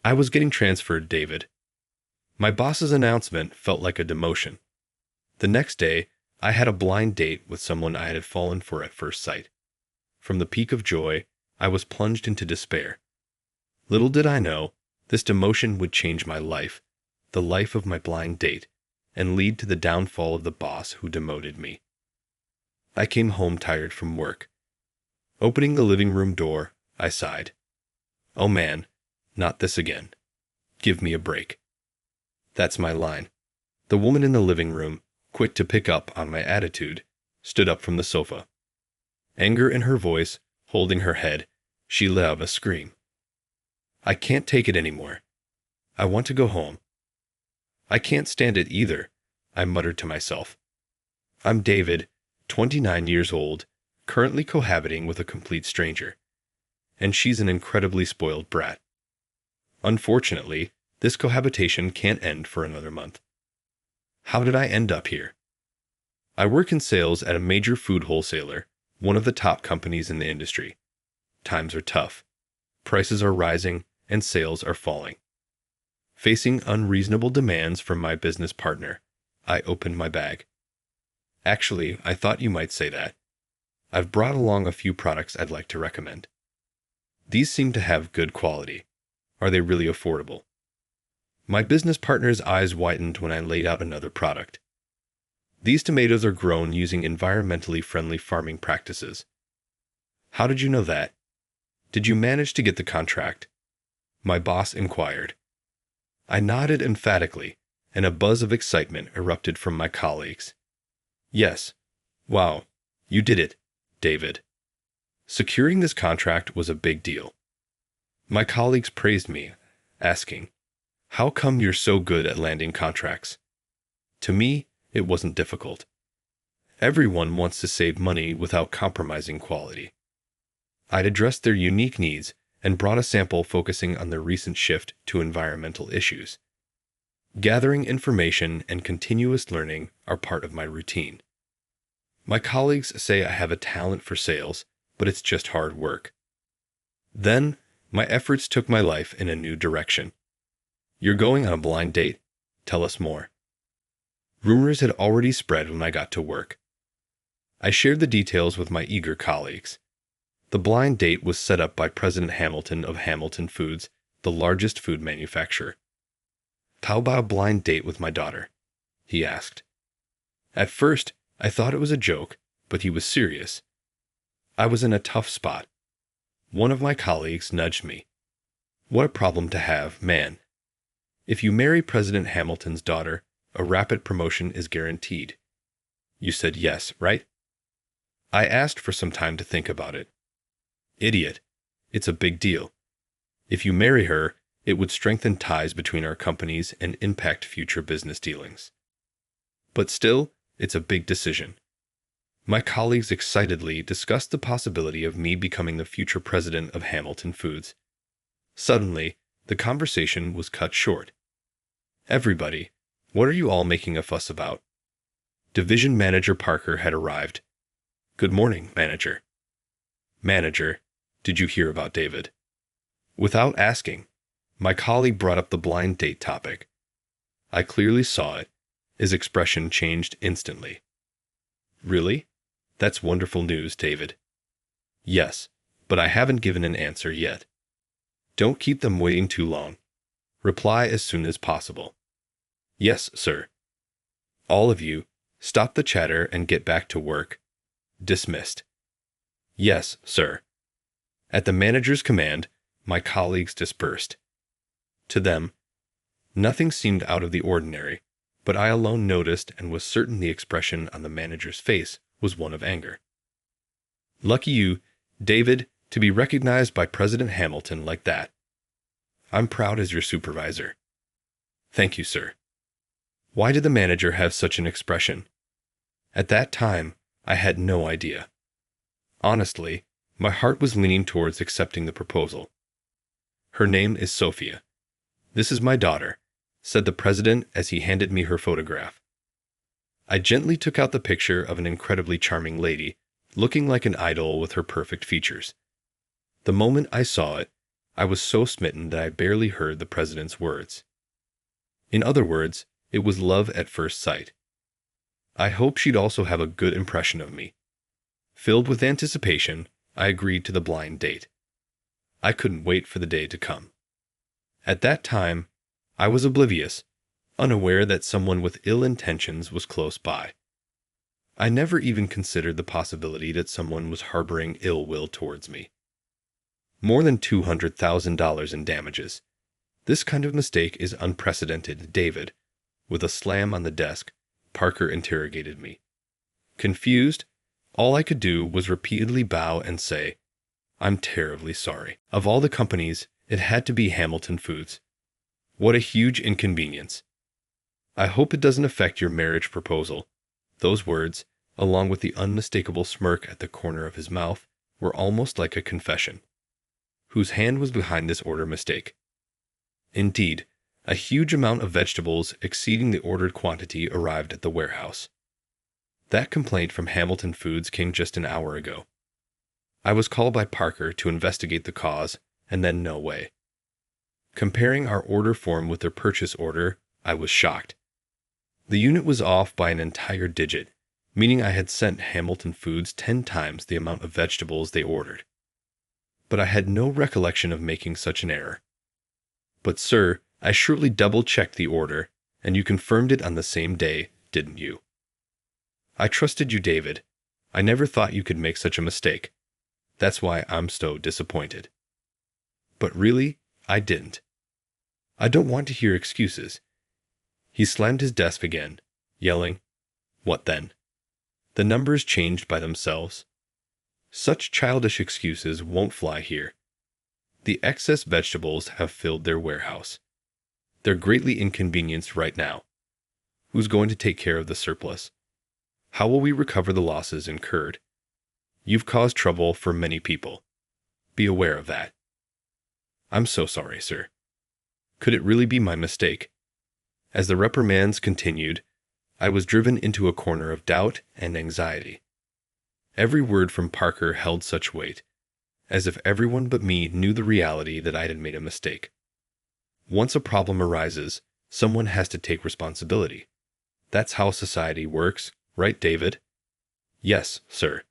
I was getting transferred, David. My boss's announcement felt like a demotion. The next day, I had a blind date with someone I had fallen for at first sight. From the peak of joy, I was plunged into despair. Little did I know, this demotion would change my life, the life of my blind date, and lead to the downfall of the boss who demoted me. I came home tired from work. Opening the living room door, I sighed. Oh man, not this again. Give me a break. That's my line. The woman in the living room, quick to pick up on my attitude, stood up from the sofa. Anger in her voice, holding her head, she let out a scream. I can't take it anymore. I want to go home. I can't stand it either, I muttered to myself. I'm David, 29 years old, currently cohabiting with a complete stranger. And she's an incredibly spoiled brat. Unfortunately, this cohabitation can't end for another month. How did I end up here? I work in sales at a major food wholesaler, one of the top companies in the industry. Times are tough. Prices are rising and sales are falling. Facing unreasonable demands from my business partner, I opened my bag. Actually, I thought you might say that. I've brought along a few products I'd like to recommend. These seem to have good quality. Are they really affordable? My business partner's eyes widened when I laid out another product. These tomatoes are grown using environmentally friendly farming practices. How did you know that? Did you manage to get the contract? My boss inquired. I nodded emphatically, and a buzz of excitement erupted from my colleagues. Yes. Wow, you did it, David. Securing this contract was a big deal. My colleagues praised me, asking, how come you're so good at landing contracts? To me, it wasn't difficult. Everyone wants to save money without compromising quality. I'd addressed their unique needs and brought a sample focusing on their recent shift to environmental issues. Gathering information and continuous learning are part of my routine. My colleagues say I have a talent for sales, but it's just hard work. Then, my efforts took my life in a new direction. You're going on a blind date. Tell us more. Rumors had already spread when I got to work. I shared the details with my eager colleagues. The blind date was set up by President Hamilton of Hamilton Foods, the largest food manufacturer. How about a blind date with my daughter? He asked. At first, I thought it was a joke, but he was serious. I was in a tough spot. One of my colleagues nudged me. What a problem to have, man. If you marry President Hamilton's daughter, a rapid promotion is guaranteed. You said yes, right? I asked for some time to think about it. Idiot. It's a big deal. If you marry her, it would strengthen ties between our companies and impact future business dealings. But still, it's a big decision. My colleagues excitedly discussed the possibility of me becoming the future president of Hamilton Foods. Suddenly, the conversation was cut short. Everybody, what are you all making a fuss about? Division Manager Parker had arrived. Good morning, Manager. Manager, did you hear about David? Without asking, my colleague brought up the blind date topic. I clearly saw it. His expression changed instantly. Really? That's wonderful news, David. Yes, but I haven't given an answer yet. Don't keep them waiting too long. Reply as soon as possible. Yes, sir. All of you, stop the chatter and get back to work. Dismissed. Yes, sir. At the manager's command, my colleagues dispersed. To them, nothing seemed out of the ordinary, but I alone noticed and was certain the expression on the manager's face was one of anger. Lucky you, David, to be recognized by President Hamilton like that. I'm proud as your supervisor. Thank you, sir. Why did the manager have such an expression? At that time, I had no idea. Honestly, my heart was leaning towards accepting the proposal. Her name is Sophia. This is my daughter, said the president as he handed me her photograph. I gently took out the picture of an incredibly charming lady, looking like an idol with her perfect features. The moment I saw it, I was so smitten that I barely heard the president's words. In other words, it was love at first sight. I hoped she'd also have a good impression of me. Filled with anticipation, I agreed to the blind date. I couldn't wait for the day to come. At that time, I was oblivious, unaware that someone with ill intentions was close by. I never even considered the possibility that someone was harboring ill will towards me. More than $200,000 in damages. This kind of mistake is unprecedented, David. With a slam on the desk, Parker interrogated me. Confused, all I could do was repeatedly bow and say, "I'm terribly sorry. Of all the companies, it had to be Hamilton Foods. What a huge inconvenience. I hope it doesn't affect your marriage proposal." Those words, along with the unmistakable smirk at the corner of his mouth, were almost like a confession. Whose hand was behind this order mistake? Indeed, a huge amount of vegetables exceeding the ordered quantity arrived at the warehouse. That complaint from Hamilton Foods came just an hour ago. I was called by Parker to investigate the cause, and then no way. Comparing our order form with their purchase order, I was shocked. The unit was off by an entire digit, meaning I had sent Hamilton Foods 10 times the amount of vegetables they ordered. But I had no recollection of making such an error. "But sir, I surely double-checked the order, and you confirmed it on the same day, didn't you?" "I trusted you, David. I never thought you could make such a mistake. That's why I'm so disappointed." "But really, I didn't. I don't want to hear excuses." He slammed his desk again, yelling, "What then? The numbers changed by themselves? Such childish excuses won't fly here. The excess vegetables have filled their warehouse. They're greatly inconvenienced right now. Who's going to take care of the surplus? How will we recover the losses incurred? You've caused trouble for many people. Be aware of that." "I'm so sorry, sir. Could it really be my mistake?" As the reprimands continued, I was driven into a corner of doubt and anxiety. Every word from Parker held such weight, as if everyone but me knew the reality that I had made a mistake. Once a problem arises, someone has to take responsibility. That's how society works, right, David? "Yes, sir."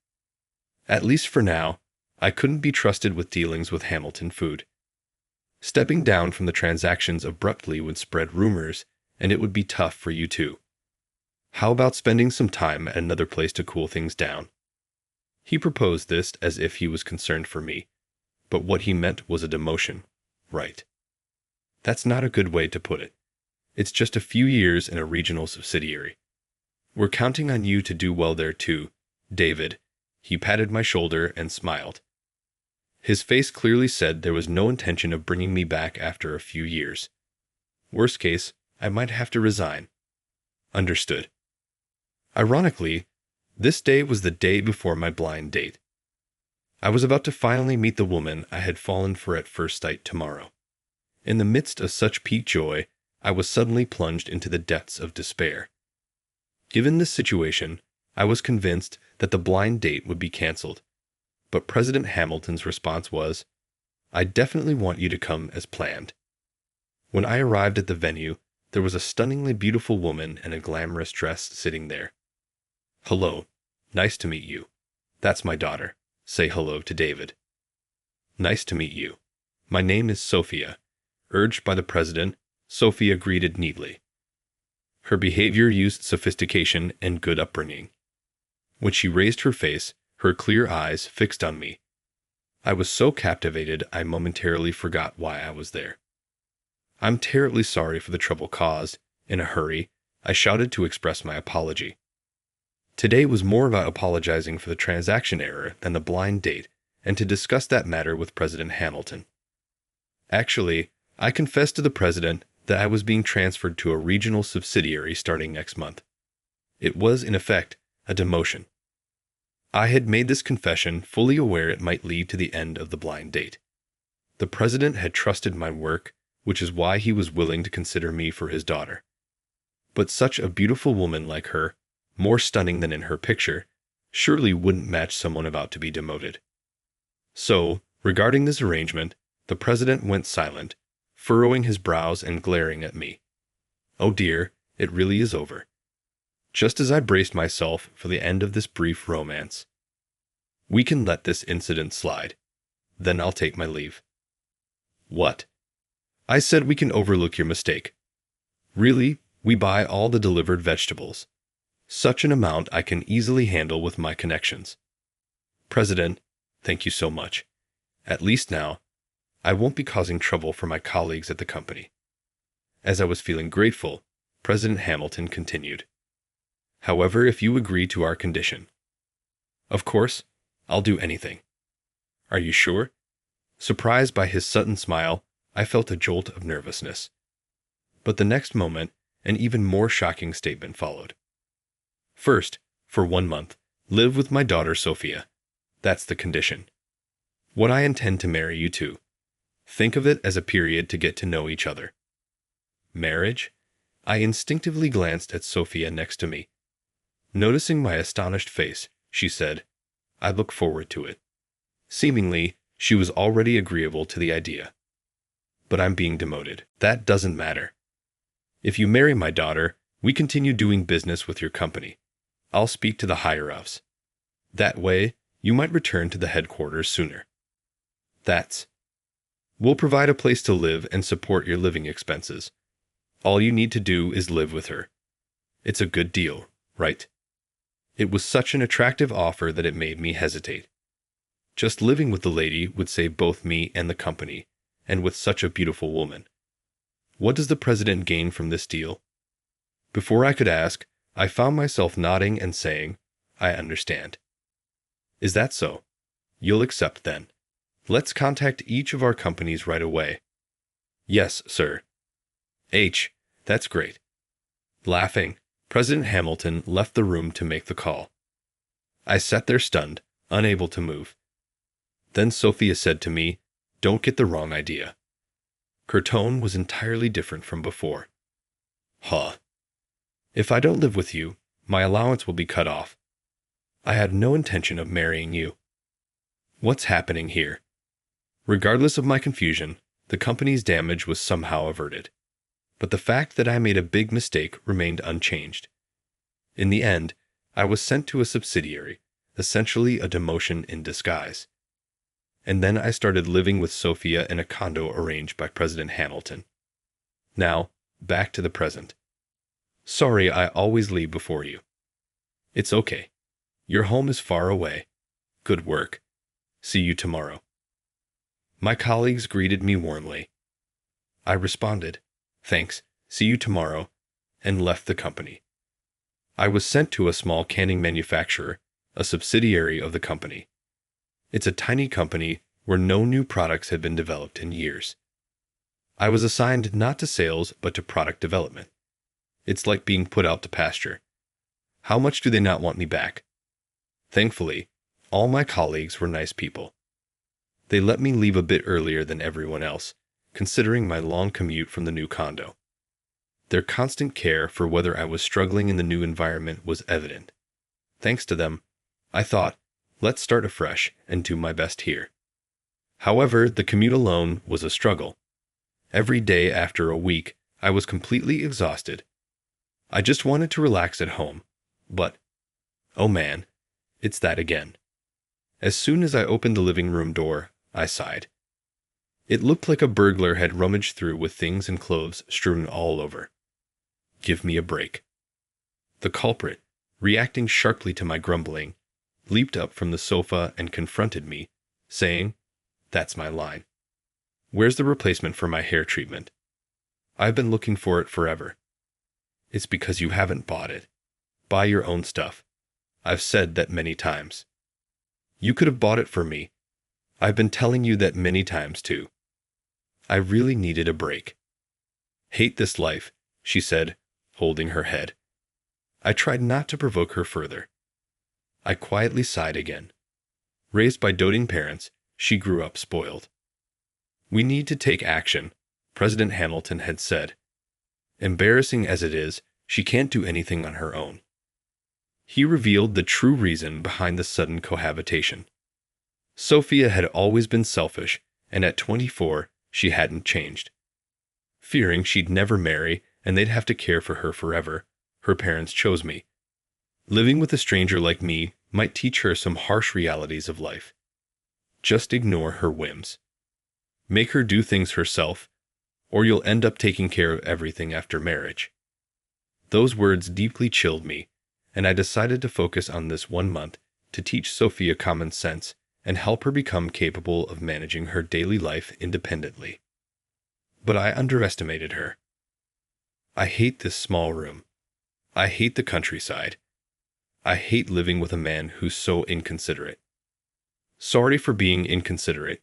At least for now, I couldn't be trusted with dealings with Hamilton Food. Stepping down from the transactions abruptly would spread rumors, and it would be tough for you too. How about spending some time at another place to cool things down? He proposed this as if he was concerned for me, but what he meant was a demotion, right? That's not a good way to put it. It's just a few years in a regional subsidiary. We're counting on you to do well there too, David. He patted my shoulder and smiled. His face clearly said there was no intention of bringing me back after a few years. Worst case, I might have to resign. Understood. Ironically, this day was the day before my blind date. I was about to finally meet the woman I had fallen for at first sight tomorrow. In the midst of such peak joy, I was suddenly plunged into the depths of despair. Given this situation, I was convinced that the blind date would be canceled. But President Hamilton's response was, "I definitely want you to come as planned." When I arrived at the venue, there was a stunningly beautiful woman in a glamorous dress sitting there. "Hello. Nice to meet you. That's my daughter. Say hello to David." "Nice to meet you. My name is Sophia." Urged by the president, Sophia greeted neatly. Her behavior used sophistication and good upbringing. When she raised her face, her clear eyes fixed on me. I was so captivated I momentarily forgot why I was there. "I'm terribly sorry for the trouble caused." In a hurry, I shouted to express my apology. Today was more about apologizing for the transaction error than the blind date, and to discuss that matter with President Hamilton. Actually, I confessed to the president that I was being transferred to a regional subsidiary starting next month. It was, in effect, a demotion. I had made this confession fully aware it might lead to the end of the blind date. The president had trusted my work, which is why he was willing to consider me for his daughter. But such a beautiful woman like her, more stunning than in her picture, surely wouldn't match someone about to be demoted. So, regarding this arrangement, The president went silent, furrowing his brows and glaring at me. Oh dear, it really is over. Just as I braced myself for the end of this brief romance. We can let this incident slide. Then I'll take my leave. What? I said we can overlook your mistake. Really, we buy all the delivered vegetables. Such an amount I can easily handle with my connections. President, thank you so much. At least now, I won't be causing trouble for my colleagues at the company. As I was feeling grateful, President Hamilton continued. However, if you agree to our condition. Of course, I'll do anything. Are you sure? Surprised by his sudden smile, I felt a jolt of nervousness. But the next moment, an even more shocking statement followed. First, for 1 month, live with my daughter Sophia. That's the condition. What I intend to marry you to. Think of it as a period to get to know each other. Marriage? I instinctively glanced at Sophia next to me. Noticing my astonished face, she said, I look forward to it. Seemingly, she was already agreeable to the idea. But I'm being demoted. That doesn't matter. If you marry my daughter, we continue doing business with your company. I'll speak to the higher-ups. That way, you might return to the headquarters sooner. We'll provide a place to live and support your living expenses. All you need to do is live with her. It's a good deal, right? It was such an attractive offer that it made me hesitate. Just living with the lady would save both me and the company, and with such a beautiful woman. What does the president gain from this deal? Before I could ask, I found myself nodding and saying, I understand. Is that so? You'll accept then. Let's contact each of our companies right away. Yes, sir. That's great. Laughing, President Hamilton left the room to make the call. I sat there stunned, unable to move. Then Sophia said to me, Don't get the wrong idea. Her tone was entirely different from before. Huh. If I don't live with you, my allowance will be cut off. I had no intention of marrying you. What's happening here? Regardless of my confusion, the company's damage was somehow averted. But the fact that I made a big mistake remained unchanged. In the end, I was sent to a subsidiary, essentially a demotion in disguise. And then I started living with Sophia in a condo arranged by President Hamilton. Now, back to the present. Sorry I always leave before you. It's okay. Your home is far away. Good work. See you tomorrow. My colleagues greeted me warmly. I responded, Thanks, see you tomorrow, and left the company. I was sent to a small canning manufacturer, a subsidiary of the company. It's a tiny company where no new products had been developed in years. I was assigned not to sales but to product development. It's like being put out to pasture. How much do they not want me back? Thankfully, all my colleagues were nice people. They let me leave a bit earlier than everyone else, considering my long commute from the new condo. Their constant care for whether I was struggling in the new environment was evident. Thanks to them, I thought, let's start afresh and do my best here. However, the commute alone was a struggle. Every day after a week, I was completely exhausted. I just wanted to relax at home, but, oh man, it's that again. As soon as I opened the living room door, I sighed. It looked like a burglar had rummaged through with things and clothes strewn all over. Give me a break. The culprit, reacting sharply to my grumbling, leaped up from the sofa and confronted me, saying, That's my line. Where's the replacement for my hair treatment? I've been looking for it forever. It's because you haven't bought it. Buy your own stuff. I've said that many times. You could have bought it for me. I've been telling you that many times too. I really needed a break. Hate this life, she said, holding her head. I tried not to provoke her further. I quietly sighed again. Raised by doting parents, she grew up spoiled. We need to take action, President Hamilton had said. Embarrassing as it is, she can't do anything on her own. He revealed the true reason behind the sudden cohabitation. Sophia had always been selfish and at 24, she hadn't changed. Fearing she'd never marry and they'd have to care for her forever, her parents chose me. Living with a stranger like me might teach her some harsh realities of life. Just ignore her whims. Make her do things herself, or you'll end up taking care of everything after marriage. Those words deeply chilled me, and I decided to focus on this 1 month to teach Sophia common sense and help her become capable of managing her daily life independently. But I underestimated her. I hate this small room. I hate the countryside. I hate living with a man who's so inconsiderate. Sorry for being inconsiderate.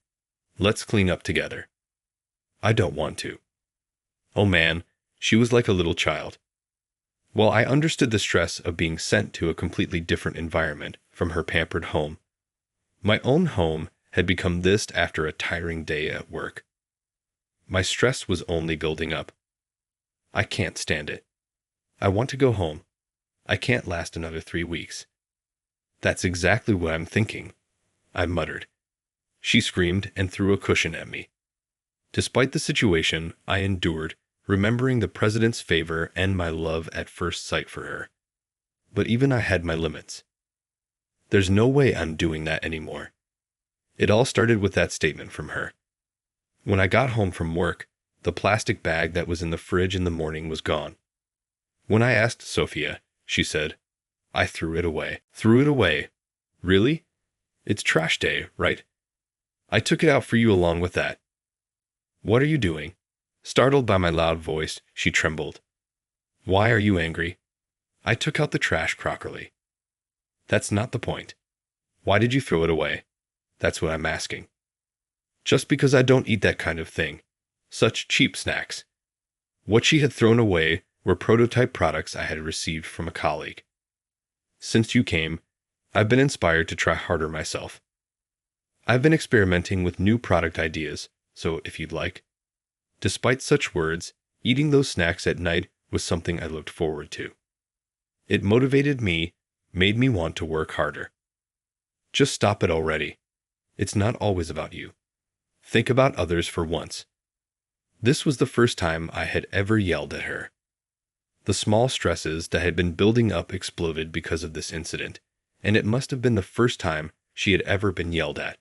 Let's clean up together. I don't want to. Oh man, she was like a little child. While I understood the stress of being sent to a completely different environment from her pampered home, my own home had become this after a tiring day at work. My stress was only building up. I can't stand it. I want to go home. I can't last another 3 weeks. That's exactly what I'm thinking, I muttered. She screamed and threw a cushion at me. Despite the situation, I endured, remembering the president's favor and my love at first sight for her. But even I had my limits. There's no way I'm doing that anymore. It all started with that statement from her. When I got home from work, the plastic bag that was in the fridge in the morning was gone. When I asked Sophia, she said, "I threw it away." Threw it away? Really? It's trash day, right? I took it out for you along with that. What are you doing? Startled by my loud voice, she trembled. Why are you angry? I took out the trash properly. That's not the point. Why did you throw it away? That's what I'm asking. Just because I don't eat that kind of thing. Such cheap snacks. What she had thrown away were prototype products I had received from a colleague. Since you came, I've been inspired to try harder myself. I've been experimenting with new product ideas, so if you'd like. Despite such words, eating those snacks at night was something I looked forward to. It motivated me, made me want to work harder. Just stop it already. It's not always about you. Think about others for once. This was the first time I had ever yelled at her. The small stresses that had been building up exploded because of this incident, and it must have been the first time she had ever been yelled at.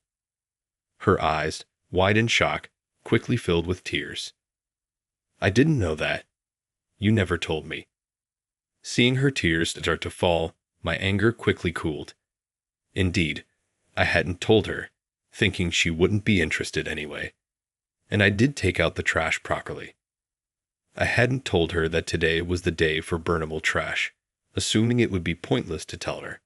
Her eyes, wide in shock, quickly filled with tears. I didn't know that. You never told me. Seeing her tears start to fall, my anger quickly cooled. Indeed, I hadn't told her, thinking she wouldn't be interested anyway. And I did take out the trash properly. I hadn't told her that today was the day for burnable trash, assuming it would be pointless to tell her.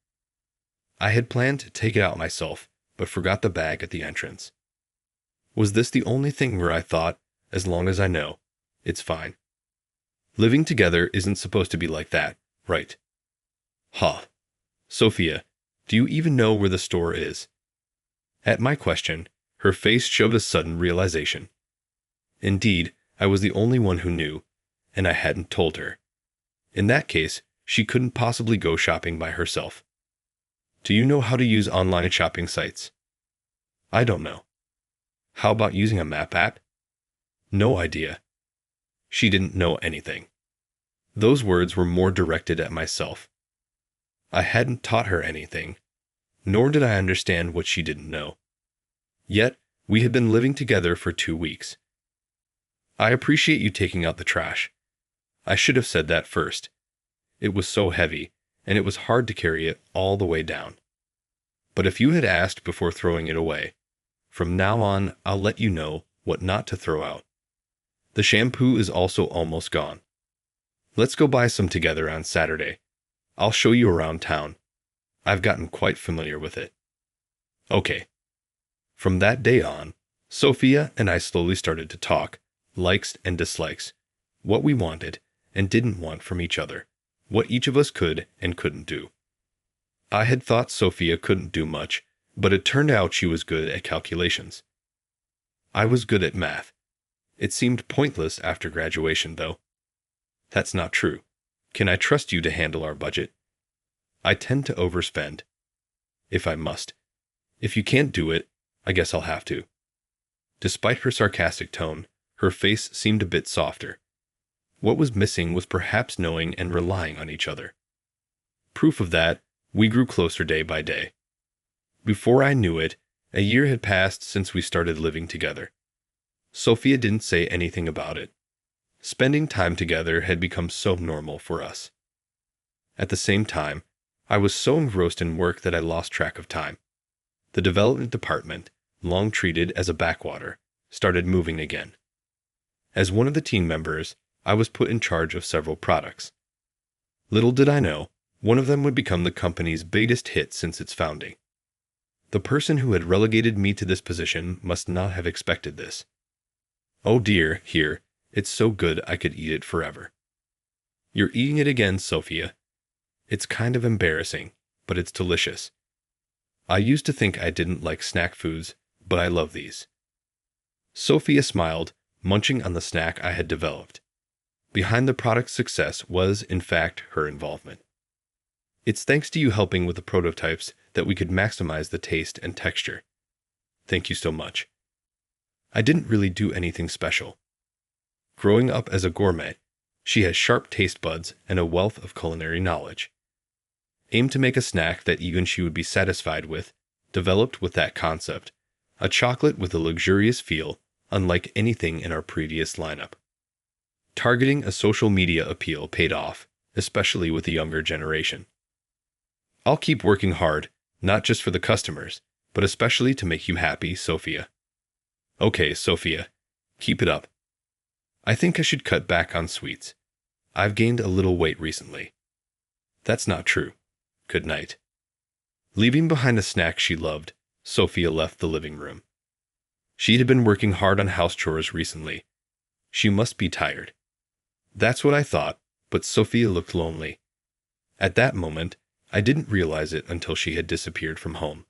I had planned to take it out myself, but forgot the bag at the entrance. Was this the only thing where I thought, as long as I know, it's fine? Living together isn't supposed to be like that, right? Huh. Sophia, do you even know where the store is? At my question, her face showed a sudden realization. Indeed, I was the only one who knew, and I hadn't told her. In that case, she couldn't possibly go shopping by herself. Do you know how to use online shopping sites? I don't know. How about using a map app? No idea. She didn't know anything. Those words were more directed at myself. I hadn't taught her anything, nor did I understand what she didn't know. Yet, we had been living together for 2 weeks. I appreciate you taking out the trash. I should have said that first. It was so heavy, and it was hard to carry it all the way down. But if you had asked before throwing it away, from now on I'll let you know what not to throw out. The shampoo is also almost gone. Let's go buy some together on Saturday. I'll show you around town. I've gotten quite familiar with it. Okay. From that day on, Sophia and I slowly started to talk, likes and dislikes, what we wanted and didn't want from each other, what each of us could and couldn't do. I had thought Sophia couldn't do much, but it turned out she was good at calculations. I was good at math. It seemed pointless after graduation, though. That's not true. Can I trust you to handle our budget? I tend to overspend. If I must. If you can't do it, I guess I'll have to. Despite her sarcastic tone, her face seemed a bit softer. What was missing was perhaps knowing and relying on each other. Proof of that, we grew closer day by day. Before I knew it, a year had passed since we started living together. Sophia didn't say anything about it. Spending time together had become so normal for us. At the same time, I was so engrossed in work that I lost track of time. The development department, long treated as a backwater, started moving again. As one of the team members, I was put in charge of several products. Little did I know, one of them would become the company's biggest hit since its founding. The person who had relegated me to this position must not have expected this. Oh dear, here, it's so good I could eat it forever. You're eating it again, Sophia. It's kind of embarrassing, but it's delicious. I used to think I didn't like snack foods, but I love these. Sophia smiled, munching on the snack I had developed. Behind the product's success was, in fact, her involvement. It's thanks to you helping with the prototypes that we could maximize the taste and texture. Thank you so much. I didn't really do anything special. Growing up as a gourmet, she has sharp taste buds and a wealth of culinary knowledge. Aimed to make a snack that even she would be satisfied with, developed with that concept, a chocolate with a luxurious feel unlike anything in our previous lineup. Targeting a social media appeal paid off, especially with the younger generation. I'll keep working hard, not just for the customers, but especially to make you happy, Sophia. Okay, Sophia, keep it up. I think I should cut back on sweets. I've gained a little weight recently. That's not true. Good night. Leaving behind a snack she loved, Sophia left the living room. She had been working hard on house chores recently. She must be tired. That's what I thought, but Sophia looked lonely. At that moment, I didn't realize it until she had disappeared from home.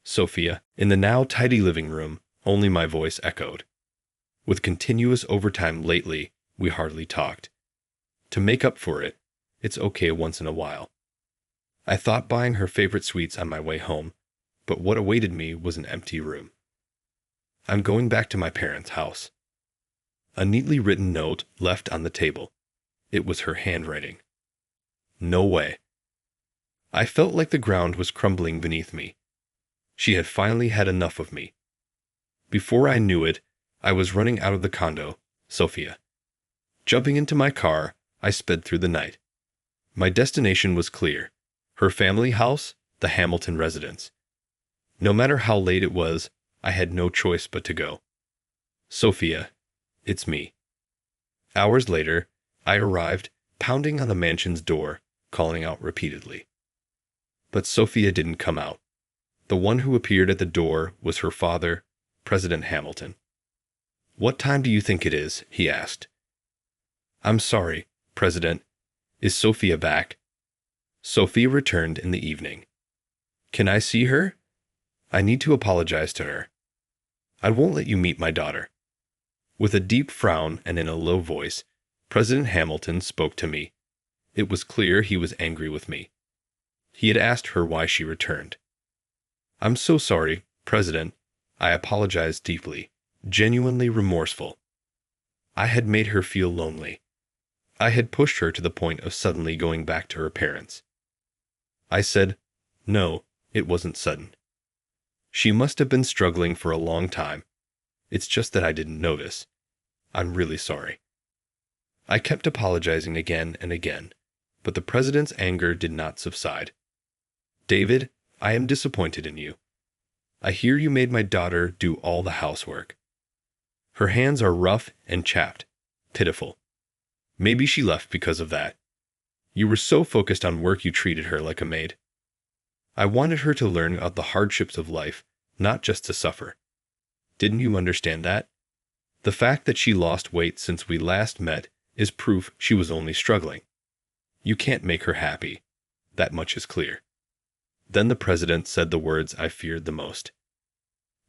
Sophia, in the now tidy living room, only my voice echoed. With continuous overtime lately, we hardly talked. To make up for it, it's okay once in a while. I thought buying her favorite sweets on my way home, but what awaited me was an empty room. I'm going back to my parents' house. A neatly written note left on the table. It was her handwriting. No way. I felt like the ground was crumbling beneath me. She had finally had enough of me. Before I knew it, I was running out of the condo, Sophia. Jumping into my car, I sped through the night. My destination was clear. Her family house, the Hamilton residence. No matter how late it was, I had no choice but to go. Sophia, it's me. Hours later, I arrived, pounding on the mansion's door, calling out repeatedly. But Sophia didn't come out. The one who appeared at the door was her father, President Hamilton. "What time do you think it is?" he asked. "I'm sorry, President. Is Sophia back?" Sophia returned in the evening. "Can I see her? I need to apologize to her. I won't let you meet my daughter." With a deep frown and in a low voice, President Hamilton spoke to me. It was clear he was angry with me. He had asked her why she returned. "I'm so sorry, President." I apologized deeply, genuinely remorseful. I had made her feel lonely. I had pushed her to the point of suddenly going back to her parents. I said, "No, it wasn't sudden. She must have been struggling for a long time. It's just that I didn't notice. I'm really sorry." I kept apologizing again and again, but the president's anger did not subside. "David, I am disappointed in you. I hear you made my daughter do all the housework. Her hands are rough and chapped. Pitiful. Maybe she left because of that. You were so focused on work you treated her like a maid. I wanted her to learn about the hardships of life, not just to suffer. Didn't you understand that? The fact that she lost weight since we last met is proof she was only struggling. You can't make her happy. That much is clear." Then the president said the words I feared the most.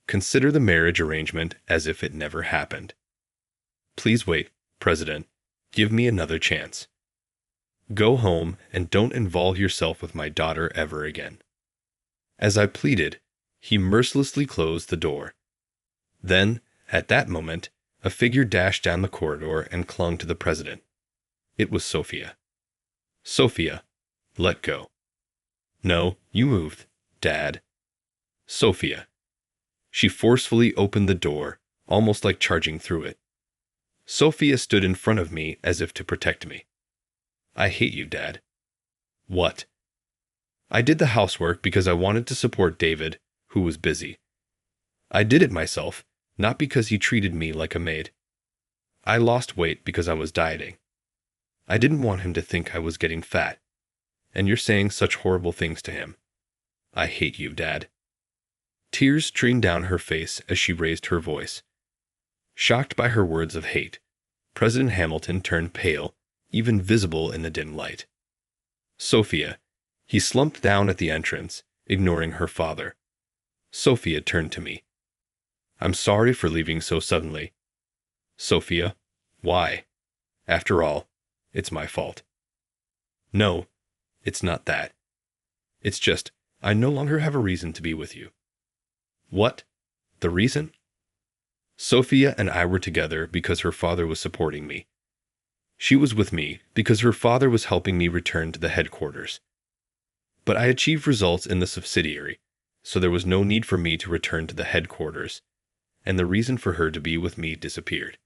"Consider the marriage arrangement as if it never happened. Please wait, President. Give me another chance. Go home and don't involve yourself with my daughter ever again." As I pleaded, he mercilessly closed the door. Then, At that moment, a figure dashed down the corridor and clung to the president. It was Sophia. Sophia, let go. No, you moved, Dad. Sophia. She forcefully opened the door, almost like charging through it. Sophia stood in front of me as if to protect me. I hate you, Dad. What? I did the housework because I wanted to support David, who was busy. I did it myself, not because he treated me like a maid. I lost weight because I was dieting. I didn't want him to think I was getting fat. And you're saying such horrible things to him. I hate you, Dad. Tears streamed down her face as she raised her voice. Shocked by her words of hate, President Hamilton turned pale, even visible in the dim light. Sophia. He slumped down at the entrance, ignoring her father. Sophia turned to me. I'm sorry for leaving so suddenly. Sophia, why? After all, it's my fault. No, it's not that. It's just, I no longer have a reason to be with you. What? The reason? Sophia and I were together because her father was supporting me. She was with me because her father was helping me return to the headquarters. But I achieved results in the subsidiary, so there was no need for me to return to the headquarters, and the reason for her to be with me disappeared.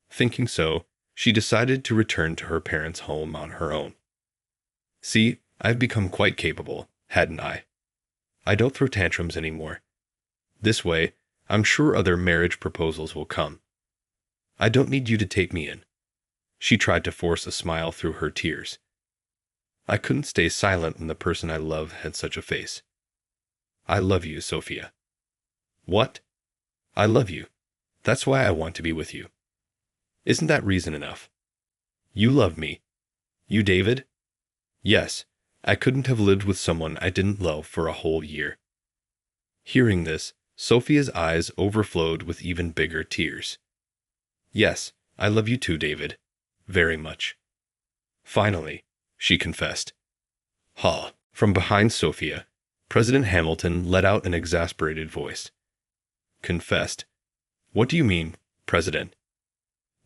Thinking so, she decided to return to her parents' home on her own. See, I've become quite capable, hadn't I? I don't throw tantrums anymore. This way, I'm sure other marriage proposals will come. I don't need you to take me in. She tried to force a smile through her tears. I couldn't stay silent when the person I love had such a face. I love you, Sophia. What? I love you. That's why I want to be with you. Isn't that reason enough? You love me. You, David? Yes, I couldn't have lived with someone I didn't love for a whole year. Hearing this, Sophia's eyes overflowed with even bigger tears. Yes, I love you too, David. Very much. Finally, she confessed. Ha! From behind Sophia, President Hamilton let out an exasperated voice. Confessed? What do you mean, President?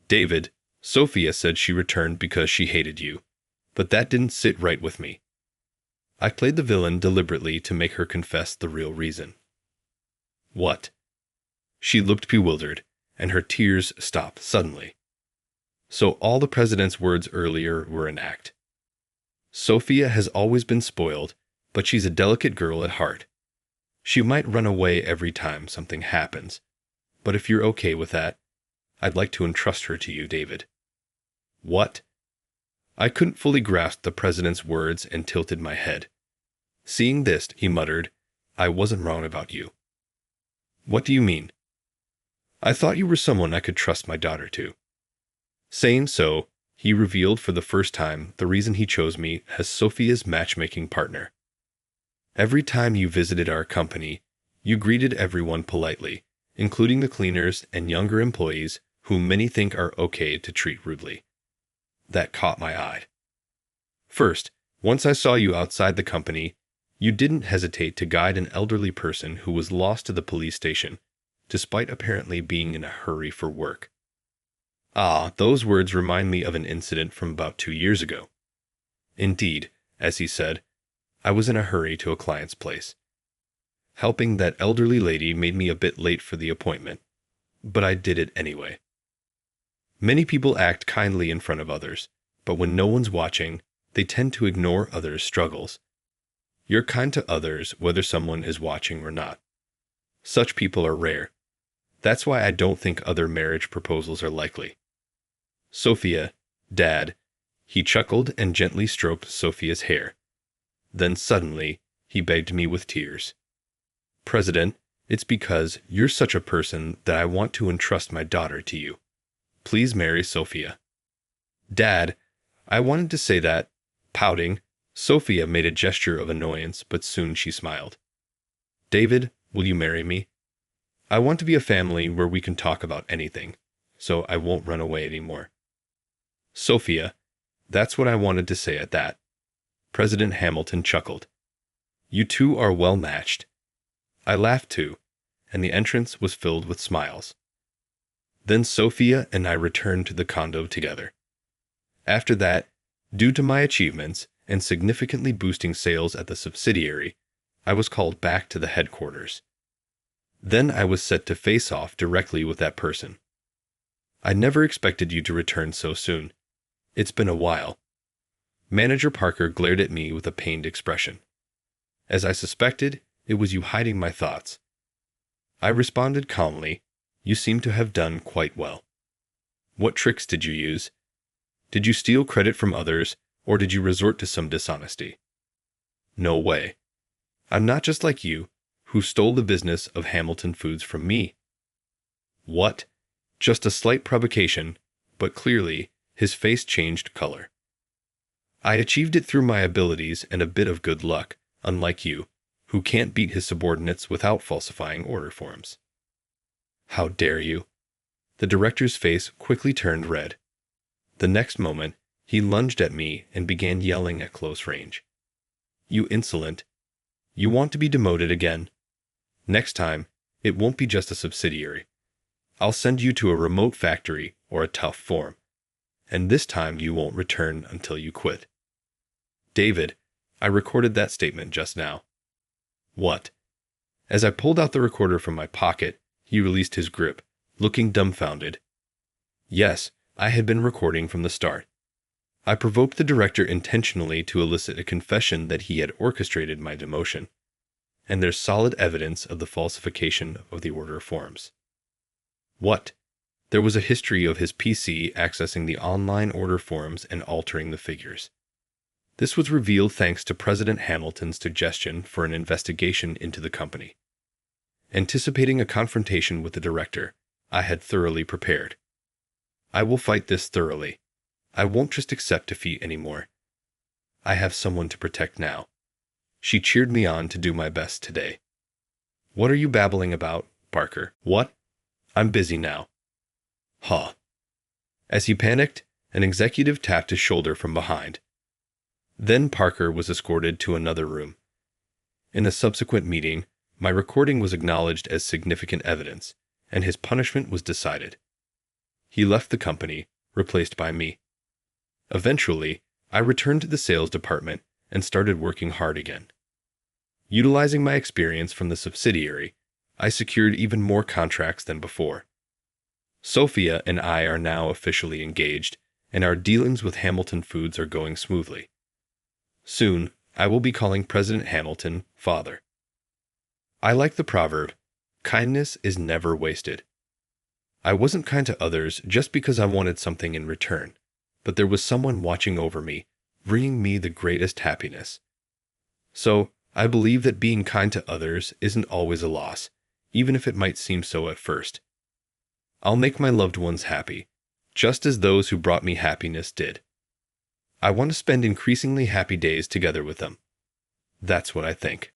David, Sophia said she returned because she hated you, but that didn't sit right with me. I played the villain deliberately to make her confess the real reason. What? She looked bewildered, and her tears stopped suddenly. So all the president's words earlier were an act. Sophia has always been spoiled, but she's a delicate girl at heart. She might run away every time something happens, but if you're okay with that, I'd like to entrust her to you, David. What? I couldn't fully grasp the president's words and tilted my head. Seeing this, he muttered, I wasn't wrong about you. What do you mean? I thought you were someone I could trust my daughter to. Saying so, he revealed for the first time the reason he chose me as Sophia's matchmaking partner. Every time you visited our company, you greeted everyone politely, including the cleaners and younger employees whom many think are okay to treat rudely. That caught my eye. First, once I saw you outside the company, you didn't hesitate to guide an elderly person who was lost to the police station, despite apparently being in a hurry for work. Ah, those words remind me of an incident from about 2 years ago. Indeed, as he said, I was in a hurry to a client's place. Helping that elderly lady made me a bit late for the appointment, but I did it anyway. Many people act kindly in front of others, but when no one's watching, they tend to ignore others' struggles. You're kind to others whether someone is watching or not. Such people are rare. That's why I don't think other marriage proposals are likely. Sophia, Dad, he chuckled and gently stroked Sophia's hair. Then suddenly, he begged me with tears. President, it's because you're such a person that I want to entrust my daughter to you. Please marry Sophia. Dad, I wanted to say that, pouting, Sophia made a gesture of annoyance, but soon she smiled. David, will you marry me? I want to be a family where we can talk about anything, so I won't run away anymore. Sophia, that's what I wanted to say at that. President Hamilton chuckled. You two are well matched. I laughed too, and the entrance was filled with smiles. Then Sophia and I returned to the condo together. After that, due to my achievements and significantly boosting sales at the subsidiary, I was called back to the headquarters. Then I was set to face off directly with that person. I never expected you to return so soon. It's been a while. Manager Parker glared at me with a pained expression. As I suspected, it was you hiding my thoughts. I responded calmly, "You seem to have done quite well. What tricks did you use? Did you steal credit from others, or did you resort to some dishonesty?" "No way. I'm not just like you, who stole the business of Hamilton Foods from me." "What?" Just a slight provocation, but clearly, his face changed color. "I achieved it through my abilities and a bit of good luck, unlike you, who can't beat his subordinates without falsifying order forms." "How dare you?" The director's face quickly turned red. The next moment, he lunged at me and began yelling at close range. "You insolent! You want to be demoted again? Next time, it won't be just a subsidiary. I'll send you to a remote factory or a tough form. And this time you won't return until you quit." "David, I recorded that statement just now." "What?" As I pulled out the recorder from my pocket, he released his grip, looking dumbfounded. "Yes, I had been recording from the start. I provoked the director intentionally to elicit a confession that he had orchestrated my demotion. And there's solid evidence of the falsification of the order forms." "What?" There was a history of his PC accessing the online order forms and altering the figures. This was revealed thanks to President Hamilton's suggestion for an investigation into the company. Anticipating a confrontation with the director, I had thoroughly prepared. "I will fight this thoroughly. I won't just accept defeat anymore. I have someone to protect now." She cheered me on to do my best today. "What are you babbling about, Parker? What?" "I'm busy now." "Huh." As he panicked, an executive tapped his shoulder from behind. Then Parker was escorted to another room. In a subsequent meeting, my recording was acknowledged as significant evidence, and his punishment was decided. He left the company, replaced by me. Eventually, I returned to the sales department and started working hard again. Utilizing my experience from the subsidiary, I secured even more contracts than before. Sophia and I are now officially engaged, and our dealings with Hamilton Foods are going smoothly. Soon, I will be calling President Hamilton father. I like the proverb, "Kindness is never wasted." I wasn't kind to others just because I wanted something in return, but there was someone watching over me, bringing me the greatest happiness. So, I believe that being kind to others isn't always a loss, even if it might seem so at first. I'll make my loved ones happy, just as those who brought me happiness did. I want to spend increasingly happy days together with them. That's what I think.